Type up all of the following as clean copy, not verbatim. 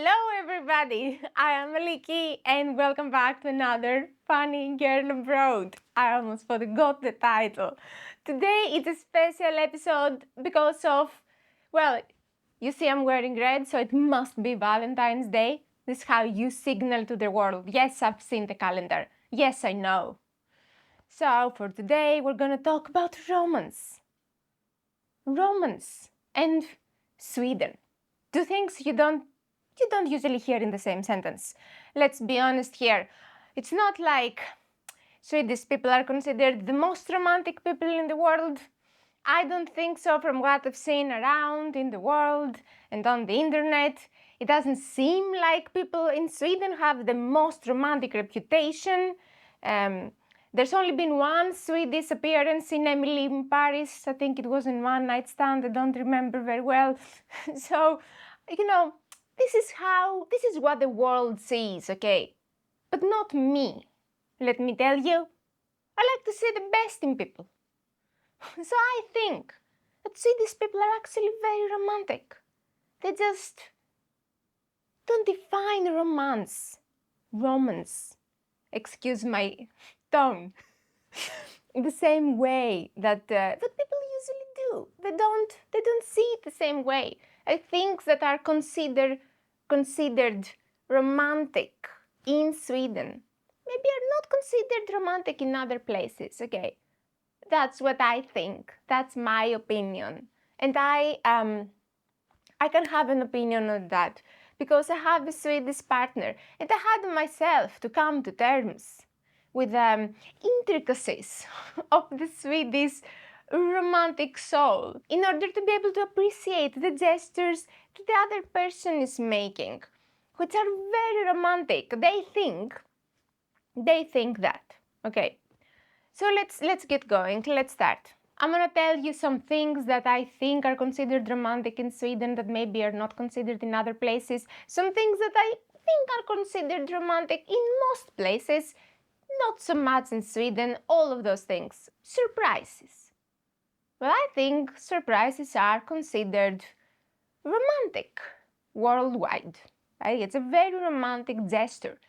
Hello everybody, I am Aliki and welcome back to another funny girl abroad. I almost forgot the title. Today it's a special episode because of, well, you see I'm wearing red, so it must be Valentine's Day. This is how you signal to the world. Yes, I've seen the calendar. Yes, I know. So for today we're gonna talk about romance. Romance and Sweden. Two things you don't usually hear in the same sentence. Let's be honest here. It's not like Swedish people are considered the most romantic people in the world. I don't think so from what I've seen around in the world and on the internet. It doesn't seem like people in Sweden have the most romantic reputation. There's only been one Swedish appearance in Emily in Paris. I think it was in one night stand. I don't remember very well. So, this is what the world sees, okay? But not me. Let me tell you, I like to see the best in people. So I think that Swedish people are actually very romantic. They just don't define romance, excuse my tone, in the same way that people usually do. They don't see it the same way. I think that are considered romantic in Sweden maybe are not considered romantic in other places, okay? That's what I think. That's my opinion. And I can have an opinion on that because I have a Swedish partner and I had myself to come to terms with intricacies of the Swedish romantic soul in order to be able to appreciate the gestures that the other person is making, which are very romantic. They think that. Okay. So let's get going. Let's start. I'm gonna tell you some things that I think are considered romantic in Sweden that maybe are not considered in other places. Some things that I think are considered romantic in most places, not so much in Sweden, all of those things. Surprises. Well, I think surprises are considered romantic worldwide. Right? It's a very romantic gesture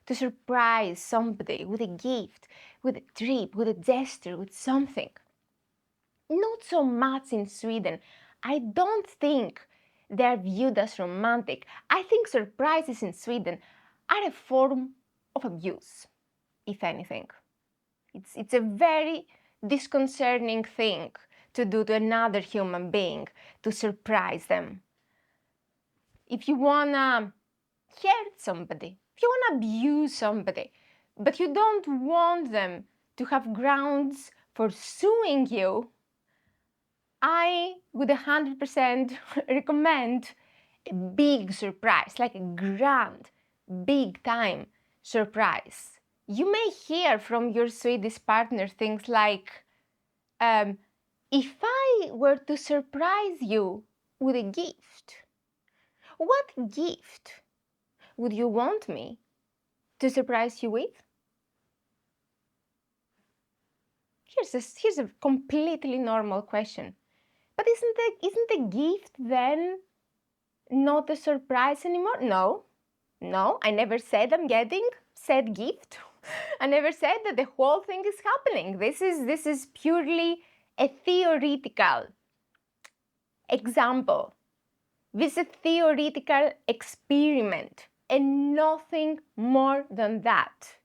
to surprise somebody with a gift, with a trip, with a gesture, with something. Not so much in Sweden. I don't think they're viewed as romantic. I think surprises in Sweden are a form of abuse, if anything. It's a very disconcerting thing to do to another human being, to surprise them. If you wanna hurt somebody, if you wanna abuse somebody, but you don't want them to have grounds for suing you, I would 100% recommend a big surprise, like a grand, big time surprise. You may hear from your Swedish partner things like, if I were to surprise you with a gift, what gift would you want me to surprise you with? Here's a completely normal question. But isn't the gift then not a surprise anymore? No, I never said I'm getting said gift. I never said that the whole thing is happening. This is purely a theoretical example. This is a theoretical experiment and nothing more than that.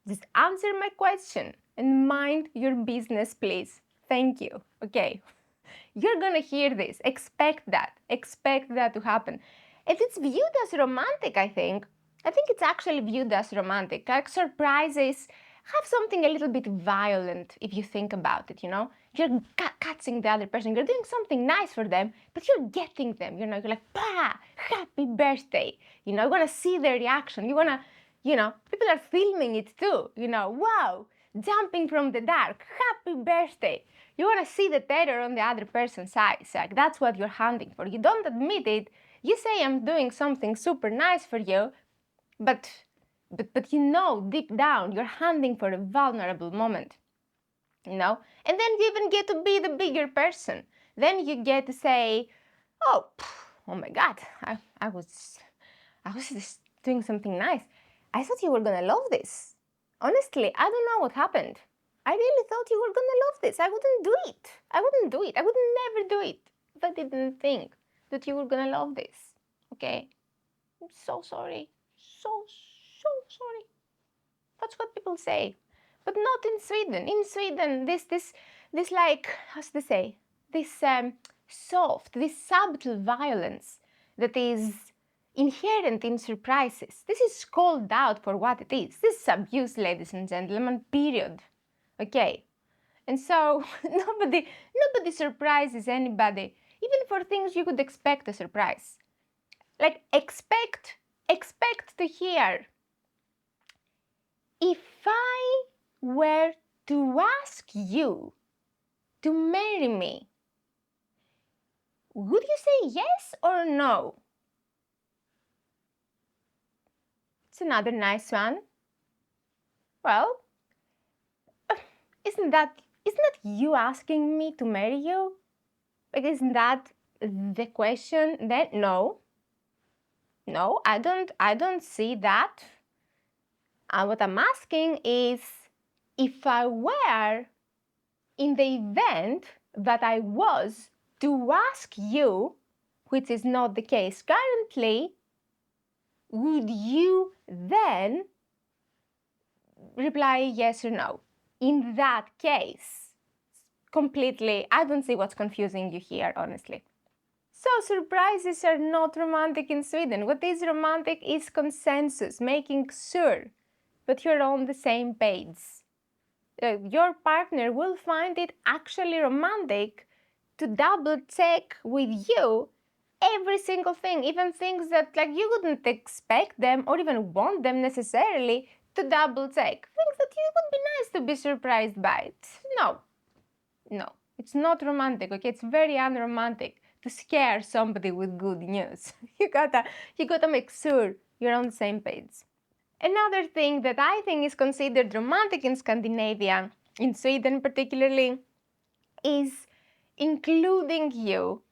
Just answer my question and mind your business, please. Thank you. Okay. You're gonna hear this. Expect that. Expect that to happen. If it's viewed as romantic, I think it's actually viewed as romantic. Like surprises have something a little bit violent if you think about it, you know? You're catching the other person, you're doing something nice for them, but you're getting them, you know? You're like, bah, happy birthday. You know, you wanna see their reaction. You wanna, people are filming it too, wow, jumping from the dark, happy birthday. You want to see the terror on the other person's eyes. Like, that's what you're hunting for. You don't admit it. You say I'm doing something super nice for you, but deep down you're hunting for a vulnerable moment. And then you even get to be the bigger person. Then you get to say, oh my God, I was just doing something nice. I thought you were gonna love this. Honestly, I don't know what happened. I really thought you were gonna love this. I wouldn't do it. I wouldn't do it. I would never do it if I didn't think that you were gonna love this. Okay? I'm so sorry. So sorry. That's what people say. But not in Sweden. In Sweden, this like, how should I say? This soft, this subtle violence that is inherent in surprises. This is called out for what it is. This is abuse, ladies and gentlemen, period. Okay? And so nobody surprises anybody, even for things you could expect a surprise. Like expect to hear, if I were to ask you to marry me, would you say yes or no? It's another nice one. Well, isn't that you asking me to marry you? Like, isn't that the question? Then no, I don't see that. What I'm asking is, if I were, in the event that I was to ask you, which is not the case currently, would you then reply yes or no? In that case, completely, I don't see what's confusing you here, honestly. So surprises are not romantic in Sweden. What is romantic is consensus, making sure that you're on the same page. Your partner will find it actually romantic to double check with you every single thing, even things that like you wouldn't expect them or even want them necessarily to double check. Things that it would be nice to be surprised by. No, it's not romantic. Okay, it's very unromantic to scare somebody with good news. you gotta make sure you're on the same page. Another thing that I think is considered romantic in Scandinavia, in Sweden particularly, is including you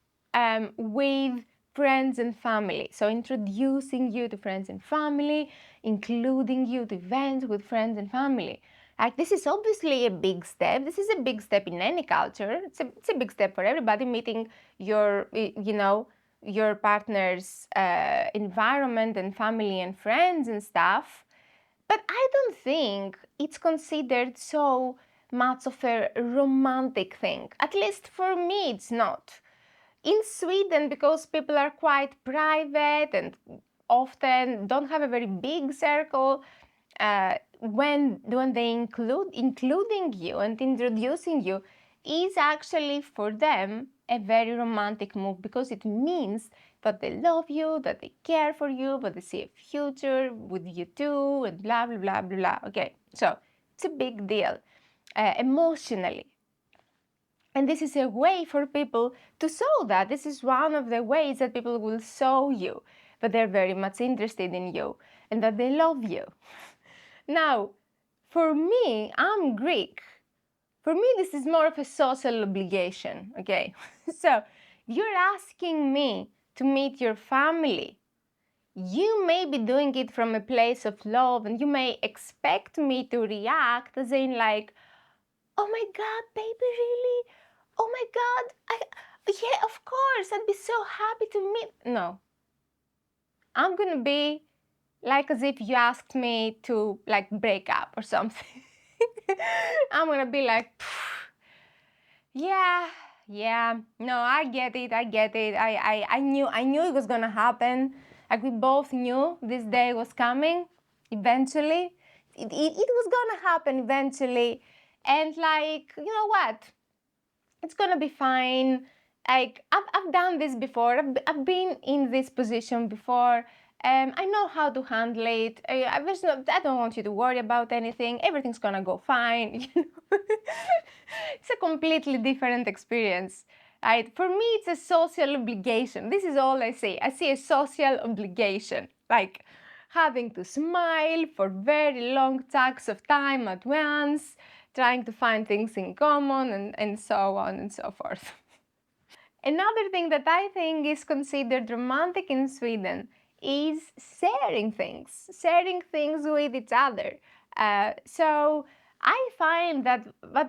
with friends and family. So introducing you to friends and family, including you to events with friends and family. Like, this is obviously a big step. This is a big step in any culture. It's a big step for everybody, meeting your partner's environment and family and friends and stuff. But I don't think it's considered so much of a romantic thing. At least for me, it's not. In Sweden, because people are quite private and often don't have a very big circle, when they including you and introducing you is actually for them a very romantic move, because it means that they love you, that they care for you, that they see a future with you too, and blah blah blah blah blah. Okay, so it's a big deal emotionally. And this is a way for people to show that. This is one of the ways that people will show you that they're very much interested in you and that they love you. Now, for me, I'm Greek. For me, this is more of a social obligation, okay? So, you're asking me to meet your family. You may be doing it from a place of love, and you may expect me to react as in like, oh my God, baby, really? Oh my God, yeah, of course, I'd be so happy to meet. No, I'm gonna be like as if you asked me to like break up or something. I'm gonna be like, yeah, no, I get it. I knew it was gonna happen. Like, we both knew this day was coming eventually. It was gonna happen eventually. And like, you know what? It's gonna be fine. Like, I've done this before. I've been in this position before. I know how to handle it. I don't want you to worry about anything. Everything's gonna go fine. It's a completely different experience. Right? For me, it's a social obligation. This is all I see. I see a social obligation, like having to smile for very long chunks of time at once, trying to find things in common, and so on and so forth. Another thing that I think is considered romantic in Sweden is sharing things with each other. So I find that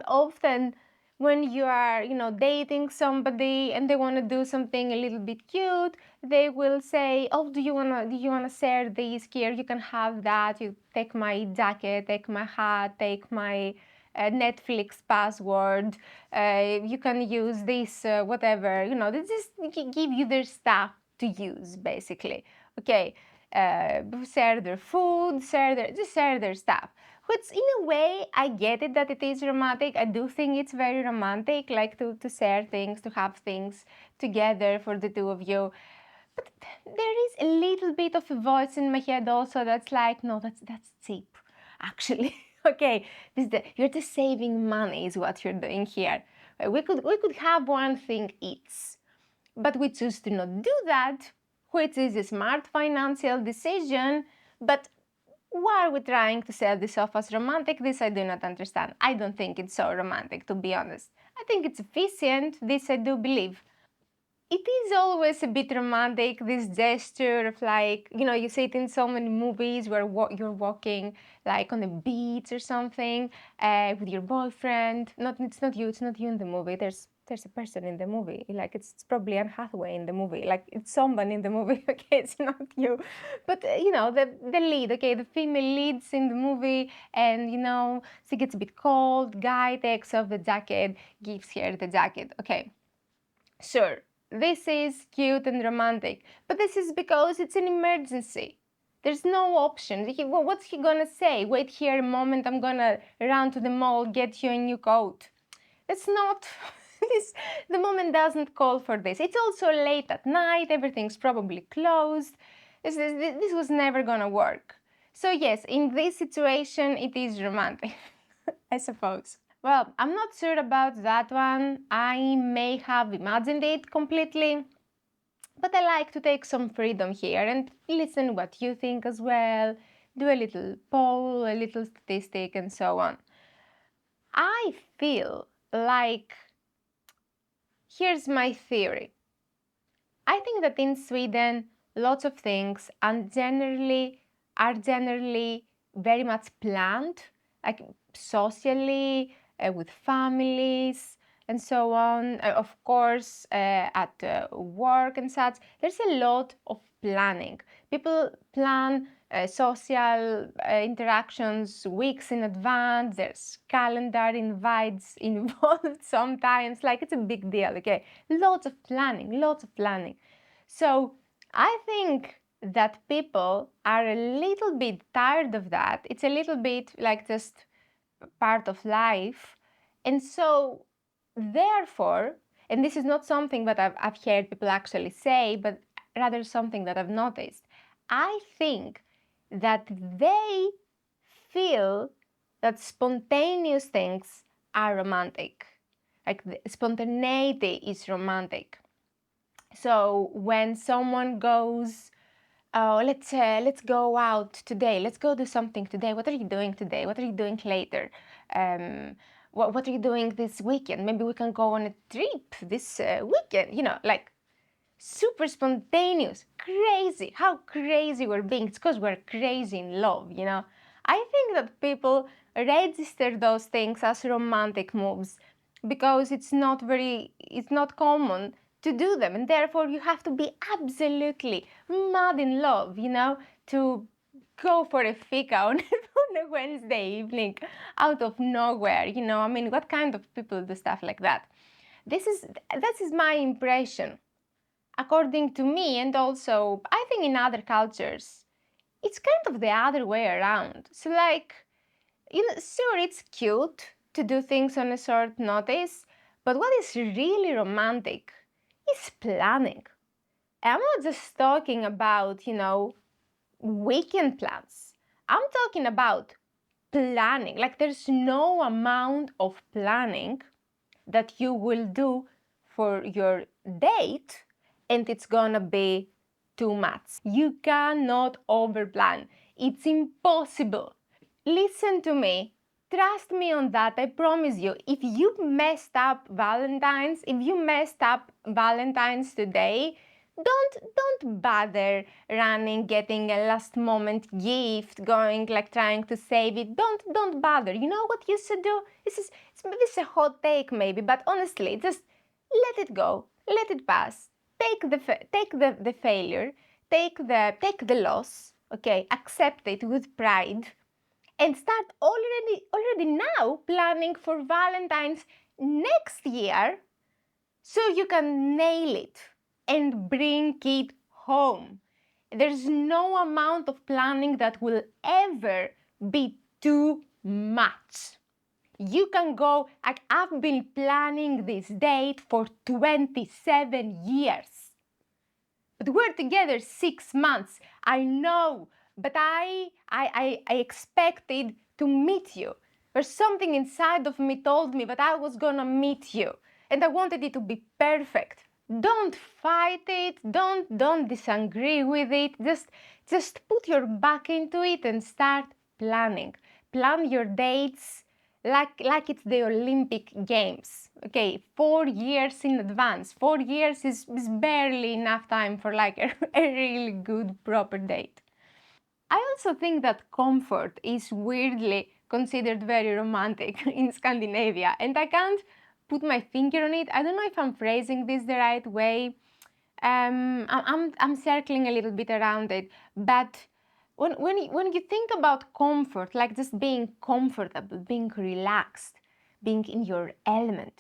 often when you are, dating somebody and they want to do something a little bit cute, they will say, "Oh, do you wanna share this here? You can have that. You take my jacket, take my hat, take my Netflix password. You can use this, whatever. They just give you their stuff to use, basically. Okay, share their food, share their stuff. Which in a way, I get it that it is romantic. I do think it's very romantic, like to share things, to have things together for the two of you. But there is a little bit of a voice in my head also that's like, no, that's cheap, actually. Okay, you're just saving money is what you're doing here. We could have one thing each, but we choose to not do that, which is a smart financial decision. But why are we trying to sell this off as romantic? This I do not understand. I don't think it's so romantic, to be honest. I think it's efficient. This I do believe. It is always a bit romantic, this gesture of like, you see it in so many movies where you're walking like on a beach or something with your boyfriend. It's not you in the movie. There's a person in the movie. Like it's probably Anne Hathaway in the movie. Like it's someone in the movie. Okay, it's not you. But the lead. Okay, the female leads in the movie, and she gets a bit cold. Guy takes off the jacket, gives her the jacket. Okay. Sure, this is cute and romantic, but this is because it's an emergency. There's no option. What's he gonna say? Wait here a moment, I'm gonna run to the mall, get you a new coat. It's not. The moment doesn't call for this. It's also late at night, everything's probably closed. This was never gonna work. So, yes, in this situation, it is romantic, I suppose. Well, I'm not sure about that one. I may have imagined it completely, but I like to take some freedom here and listen what you think as well, do a little poll, a little statistic, and so on. I feel like, here's my theory. I think that in Sweden, lots of things are generally very much planned, like socially, with families, and so on. Of course, at work and such, there's a lot of planning. People plan social interactions weeks in advance. There's calendar invites involved sometimes. Like it's a big deal. Okay, lots of planning, lots of planning. So I think that people are a little bit tired of that. It's a little bit like just part of life. And so, therefore, and this is not something that I've heard people actually say, but rather something that I've noticed, I think that they feel that spontaneous things are romantic. Like spontaneity is romantic. So when someone goes, "Oh, let's go out today. Let's go do something today. What are you doing today? What are you doing later? What are you doing this weekend? Maybe we can go on a trip this weekend." Like super spontaneous, crazy. How crazy we're being. It's because we're crazy in love. I think that people register those things as romantic moves because it's not common to do them, and therefore you have to be absolutely mad in love, to go for a fika on a Wednesday evening out of nowhere. I mean, what kind of people do stuff like that? That is my impression, according to me, and also I think in other cultures it's kind of the other way around. So like, sure, it's cute to do things on a short notice, but what is really romantic is planning. I'm not just talking about, weekend plans. I'm talking about planning. Like, there's no amount of planning that you will do for your date and it's gonna be too much. You cannot overplan. It's impossible. Listen to me. Trust me on that. I promise you. If you messed up Valentine's today, don't bother running, getting a last moment gift, going like trying to save it. Don't bother. You know what you should do? This is a hot take maybe, but honestly, just let it go. Let it pass. Take the failure. Take the loss. Okay, accept it with pride and start already now planning for Valentine's next year so you can nail it and bring it home. There's no amount of planning that will ever be too much. You can go, like, I've been planning this date for 27 years. But we're together 6 months. I know, but I expected to meet you. There's something inside of me told me that I was gonna meet you, and I wanted it to be perfect. Don't fight it. Don't disagree with it. Just put your back into it and start planning. Plan your dates like it's the Olympic Games. Okay, 4 years in advance. 4 years is barely enough time for like a really good proper date. I also think that comfort is weirdly considered very romantic in Scandinavia, and I can't put my finger on it. I don't know if I'm phrasing this the right way. I'm circling a little bit around it, but when you think about comfort, like just being comfortable, being relaxed, being in your element,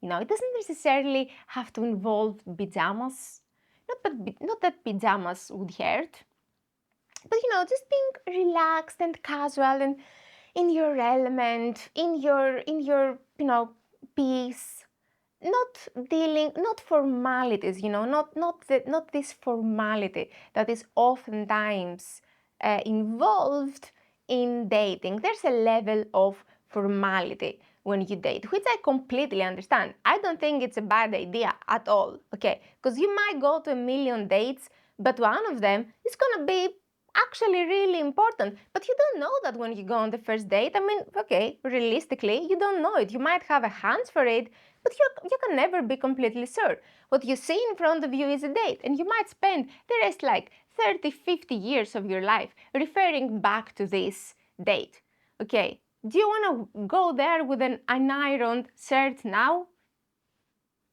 it doesn't necessarily have to involve pajamas. Not that pajamas would hurt, but just being relaxed and casual and in your element, in your peace, not formalities, not this formality that is oftentimes involved in dating. There's a level of formality when you date, which I completely understand. I don't think it's a bad idea at all, okay? Because you might go to a million dates, but one of them is gonna be actually really important, but you don't know that when you go on the first date. I mean, okay, realistically, you don't know it. You might have a hunch for it, but you can never be completely sure. What you see in front of you is a date, and you might spend the rest, like 30, 50 years of your life referring back to this date. Okay, do you want to go there with an unironed shirt now?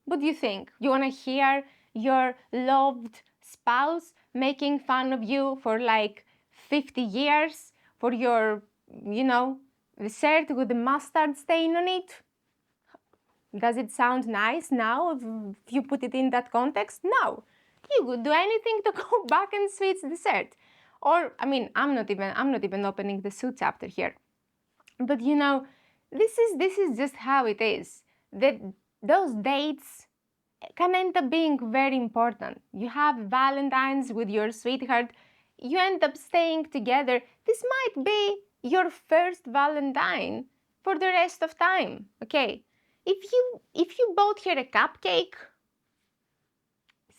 What do you think? You want to hear your loved spouse making fun of you for like 50 years for your, the shirt with the mustard stain on it? Does it sound nice now if you put it in that context? No. You would do anything to go back and switch the shirt. Or, I mean, I'm not even opening the suit chapter here. But this is just how it is. That those dates can end up being very important. You have Valentine's with your sweetheart, you end up staying together. This might be your first Valentine for the rest of time, okay? If you bought her a cupcake,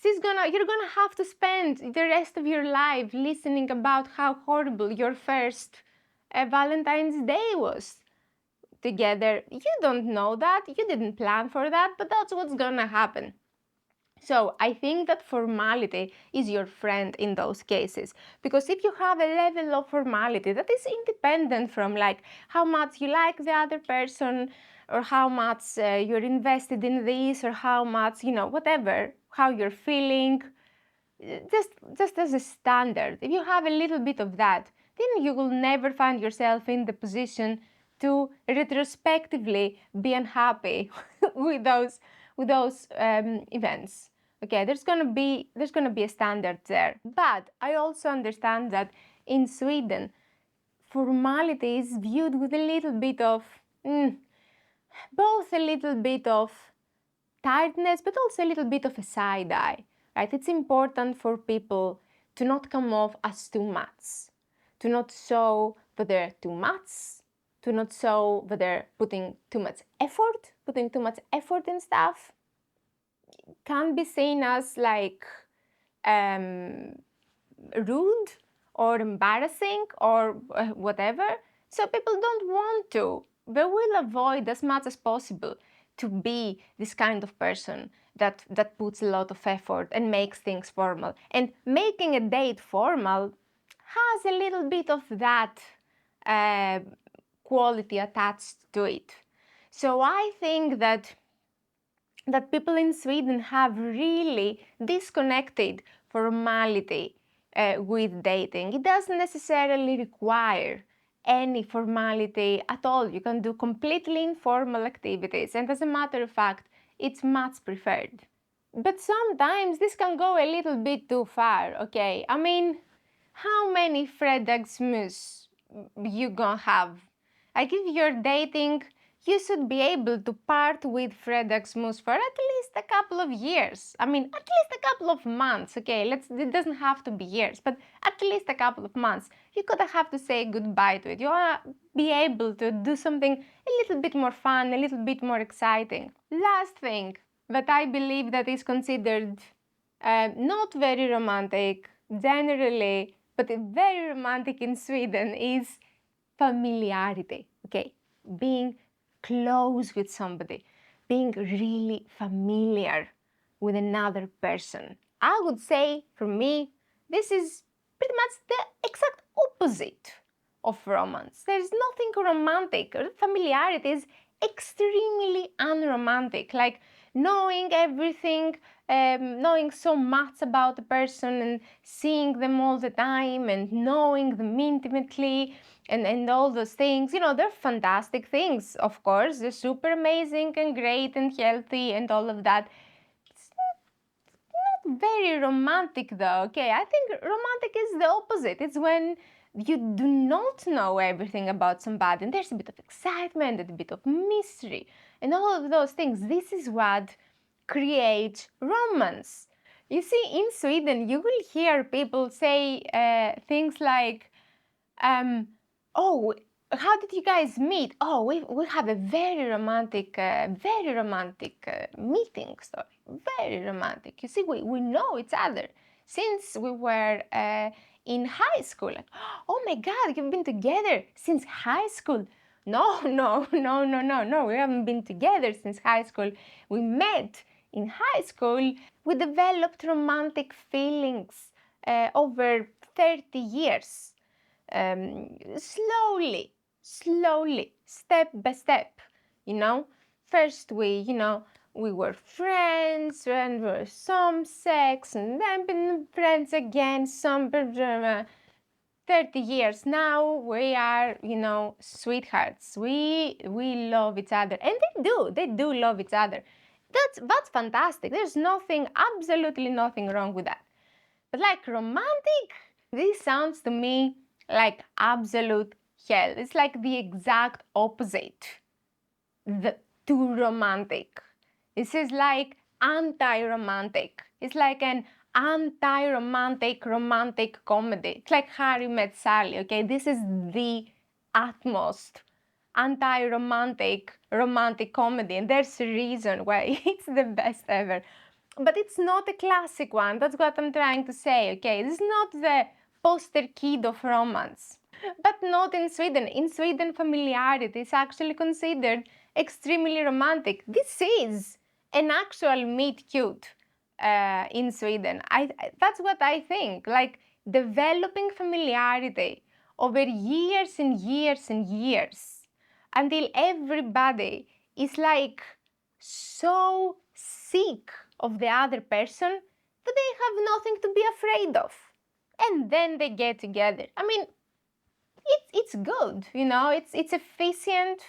you're gonna have to spend the rest of your life listening about how horrible your first Valentine's Day was together. You don't know that, you didn't plan for that, but that's what's gonna happen. So I think that formality is your friend in those cases, because if you have a level of formality that is independent from like how much you like the other person, or how much you're invested in this, or how much, whatever, how you're feeling, just as a standard, if you have a little bit of that, then you will never find yourself in the position to retrospectively be unhappy with those events. Okay, there's gonna be a standard there. But I also understand that in Sweden, formality is viewed with a little bit of both a little bit of tiredness, but also a little bit of a side eye, right? It's important for people to not come off as too much, to not show that they're too much, to not show that they're putting too much effort in stuff. Can be seen as like rude or embarrassing or whatever. So people don't want to. They will avoid as much as possible to be this kind of person that puts a lot of effort and makes things formal. And making a date formal has a little bit of that quality attached to it. So I think that people in Sweden have really disconnected formality with dating. It doesn't necessarily require any formality at all. You can do completely informal activities, and as a matter of fact, it's much preferred. But sometimes this can go a little bit too far, okay? I mean, how many fredagsmus you gonna have? Like if you're dating, you should be able to part with fredagsmus for at least a couple of years. I mean, at least a couple of months, okay? It doesn't have to be years, but at least a couple of months. You gotta have to say goodbye to it. You wanna be able to do something a little bit more fun, a little bit more exciting. Last thing that I believe that is considered not very romantic generally, but very romantic in Sweden is familiarity, okay? Being close with somebody, being really familiar with another person. I would say, for me, this is pretty much the exact opposite of romance. There's nothing romantic. Familiarity is extremely unromantic. Like knowing everything, knowing so much about the person and seeing them all the time and knowing them intimately and all those things, they're fantastic things, of course. They're super amazing and great and healthy and all of that. It's not very romantic though, okay? I think romantic is the opposite. It's when you do not know everything about somebody and there's a bit of excitement and a bit of mystery and all of those things. This is what creates romance. You see, in Sweden, you will hear people say things like, oh, how did you guys meet? Oh, we have a very romantic meeting story. Very romantic. You see, we know each other since we were in high school. Like, oh my God, you've been together since high school. No, no, no, no, no, no. We haven't been together since high school. We met in high school. We developed romantic feelings over 30 years. Slowly, step by step, First we were friends, and there was some sex, and then been friends again, 30 years now, we are, sweethearts. We love each other, and they do love each other. That's fantastic. There's absolutely nothing wrong with that. But like romantic, this sounds to me like absolute hell. It's like the exact opposite to romantic. This is like anti-romantic. It's like an anti-romantic romantic comedy. It's like Harry Met Sally, okay? This is the utmost anti-romantic romantic comedy, and there's a reason why it's the best ever. But it's not a classic one. That's what I'm trying to say, okay? This is not the poster kid of romance. But not in Sweden. In Sweden, familiarity is actually considered extremely romantic. This is an actual meet cute in Sweden. That's what I think. Like developing familiarity over years and years and years until everybody is like so sick of the other person that they have nothing to be afraid of. And then they get together. I mean, it's good, it's efficient,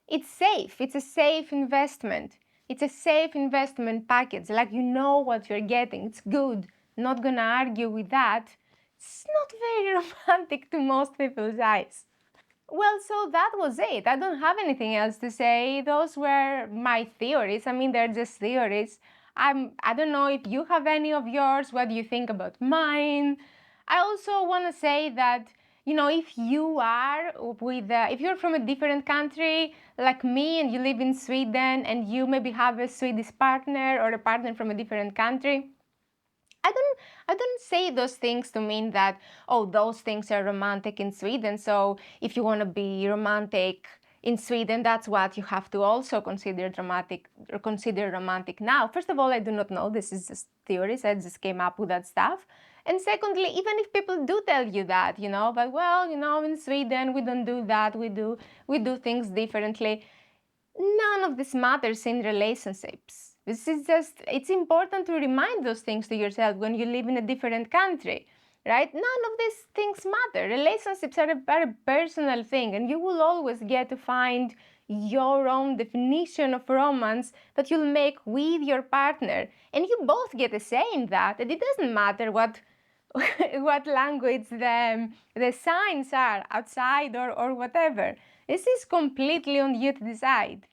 it's safe, it's a safe investment. It's a safe investment package, like you know what you're getting, it's good. Not gonna argue with that. It's not very romantic to most people's eyes. Well, so that was it. I don't have anything else to say. Those were my theories. I mean, they're just theories. I don't know if you have any of yours. What do you think about mine? I also want to say that, if if you're from a different country like me and you live in Sweden and you maybe have a Swedish partner or a partner from a different country, I don't say those things to mean that, oh, those things are romantic in Sweden, so if you want to be romantic in Sweden, that's what you have to also consider romantic now. First of all, I do not know. This is just theories. I just came up with that stuff. And secondly, even if people do tell you that, but well, in Sweden we don't do that. We do things differently. None of this matters in relationships. It's important to remind those things to yourself when you live in a different country, right? None of these things matter. Relationships are a very personal thing, and you will always get to find your own definition of romance that you'll make with your partner. And you both get a say in that, and it doesn't matter what what language the signs are outside or whatever. This is completely on you to decide.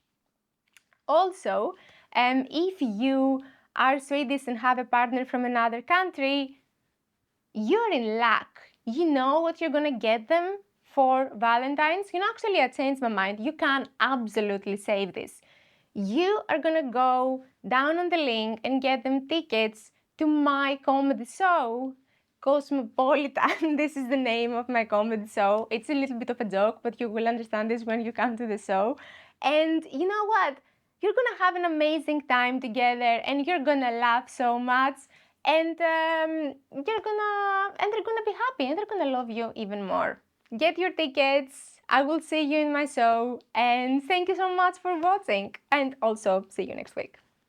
Also, if you are Swedish and have a partner from another country, you're in luck. You know what you're gonna get them for Valentine's. Actually, I changed my mind. You can absolutely save this. You are gonna go down on the link and get them tickets to my comedy show, Cosmopolitan. This is the name of my comedy show. It's a little bit of a joke, but you will understand this when you come to the show. And you know what? You're gonna have an amazing time together, and you're gonna laugh so much, and they're gonna be happy, and they're gonna love you even more. Get your tickets. I will see you in my show, and thank you so much for watching, and also see you next week.